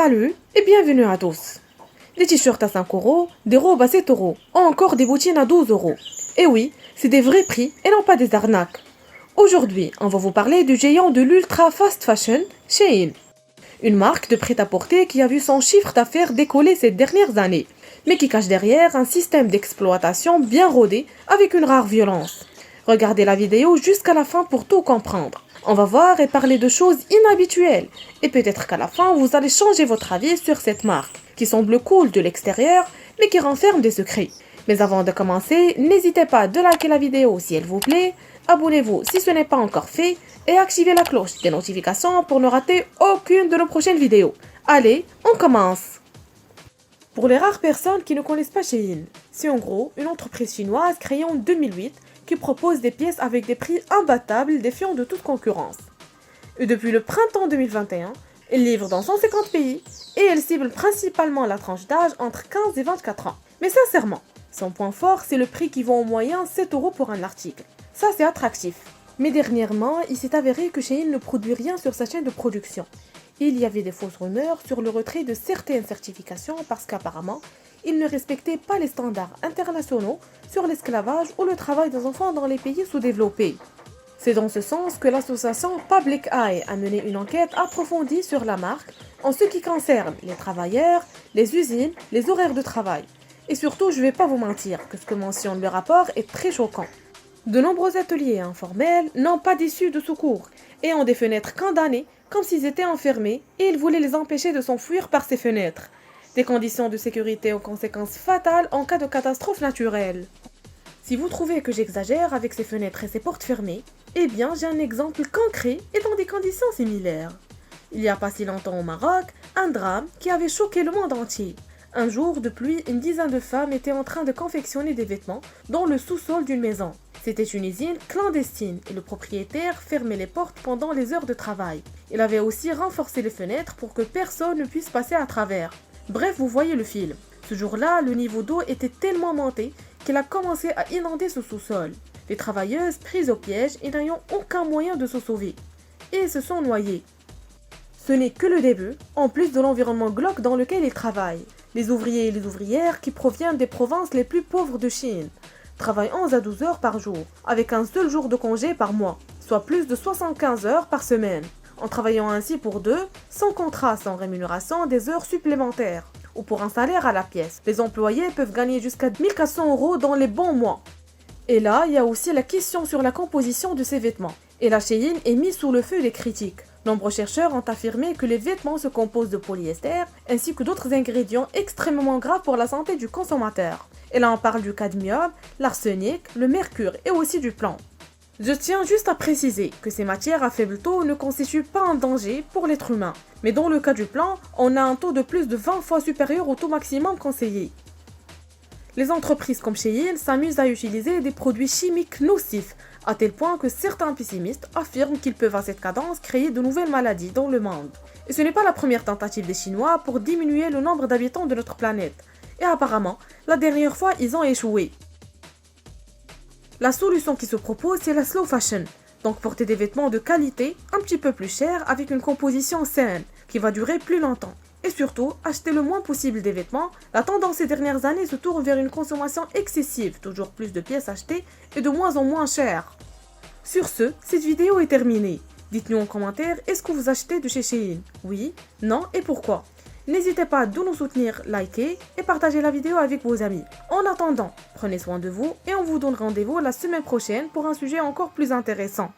Salut et bienvenue à tous. Des t-shirts à 5 euros, des robes à 7 euros, ou encore des bottines à 12 euros. Et oui, c'est des vrais prix et non pas des arnaques. Aujourd'hui, on va vous parler du géant de l'ultra fast fashion, Shein. Une marque de prêt-à-porter qui a vu son chiffre d'affaires décoller ces dernières années, mais qui cache derrière un système d'exploitation bien rodé avec une rare violence. Regardez la vidéo jusqu'à la fin pour tout comprendre. On va voir et parler de choses inhabituelles. Et peut-être qu'à la fin, vous allez changer votre avis sur cette marque, qui semble cool de l'extérieur, mais qui renferme des secrets. Mais avant de commencer, n'hésitez pas de liker la vidéo si elle vous plaît, abonnez-vous si ce n'est pas encore fait, et activez la cloche des notifications pour ne rater aucune de nos prochaines vidéos. Allez, on commence! Pour les rares personnes qui ne connaissent pas Shein, c'est en gros une entreprise chinoise créée en 2008 qui propose des pièces avec des prix imbattables défiant de toute concurrence. Et depuis le printemps 2021, elle livre dans 150 pays et elle cible principalement la tranche d'âge entre 15 et 24 ans. Mais sincèrement, son point fort, c'est le prix qui vaut en moyenne 7 euros pour un article. Ça, c'est attractif. Mais dernièrement, il s'est avéré que Shein ne produit rien sur sa chaîne de production. Il y avait des fausses rumeurs sur le retrait de certaines certifications parce qu'apparemment, ils ne respectaient pas les standards internationaux sur l'esclavage ou le travail des enfants dans les pays sous-développés. C'est dans ce sens que l'association Public Eye a mené une enquête approfondie sur la marque en ce qui concerne les travailleurs, les usines, les horaires de travail. Et surtout, je ne vais pas vous mentir que ce que mentionne le rapport est très choquant. De nombreux ateliers informels n'ont pas d'issue de secours et ont des fenêtres condamnées comme s'ils étaient enfermés et ils voulaient les empêcher de s'enfuir par ces fenêtres. Des conditions de sécurité aux conséquences fatales en cas de catastrophe naturelle. Si vous trouvez que j'exagère avec ces fenêtres et ces portes fermées, eh bien j'ai un exemple concret et dans des conditions similaires. Il n'y a pas si longtemps au Maroc, un drame qui avait choqué le monde entier. Un jour de pluie, une dizaine de femmes étaient en train de confectionner des vêtements dans le sous-sol d'une maison. C'était une usine clandestine et le propriétaire fermait les portes pendant les heures de travail. Il avait aussi renforcé les fenêtres pour que personne ne puisse passer à travers. Bref, vous voyez le film. Ce jour-là, le niveau d'eau était tellement monté qu'il a commencé à inonder ce sous-sol. Les travailleuses prises au piège et n'ayant aucun moyen de se sauver. Et se sont noyées. Ce n'est que le début, en plus de l'environnement glauque dans lequel ils travaillent. Les ouvriers et les ouvrières qui proviennent des provinces les plus pauvres de Chine travaillent 11 à 12 heures par jour, avec un seul jour de congé par mois, soit plus de 75 heures par semaine. En travaillant ainsi pour deux, sans contrat, sans rémunération, des heures supplémentaires, ou pour un salaire à la pièce. Les employés peuvent gagner jusqu'à 1400 euros dans les bons mois. Et là, il y a aussi la question sur la composition de ces vêtements. Et la Shein est mise sous le feu des critiques. Nombreux chercheurs ont affirmé que les vêtements se composent de polyester, ainsi que d'autres ingrédients extrêmement graves pour la santé du consommateur. Et là, on parle du cadmium, l'arsenic, le mercure et aussi du plomb. Je tiens juste à préciser que ces matières à faible taux ne constituent pas un danger pour l'être humain. Mais dans le cas du plomb, on a un taux de plus de 20 fois supérieur au taux maximum conseillé. Les entreprises comme Shein s'amusent à utiliser des produits chimiques nocifs, à tel point que certains pessimistes affirment qu'ils peuvent à cette cadence créer de nouvelles maladies dans le monde. Et ce n'est pas la première tentative des Chinois pour diminuer le nombre d'habitants de notre planète. Et apparemment, la dernière fois, ils ont échoué. La solution qui se propose, c'est la slow fashion. Donc porter des vêtements de qualité, un petit peu plus chers, avec une composition saine, qui va durer plus longtemps. Et surtout, acheter le moins possible des vêtements. La tendance ces dernières années se tourne vers une consommation excessive, toujours plus de pièces achetées et de moins en moins chères. Sur ce, cette vidéo est terminée. Dites-nous en commentaire, est-ce que vous achetez de chez Shein? Oui, non et pourquoi? N'hésitez pas à nous soutenir, liker et partager la vidéo avec vos amis. En attendant, prenez soin de vous et on vous donne rendez-vous la semaine prochaine pour un sujet encore plus intéressant.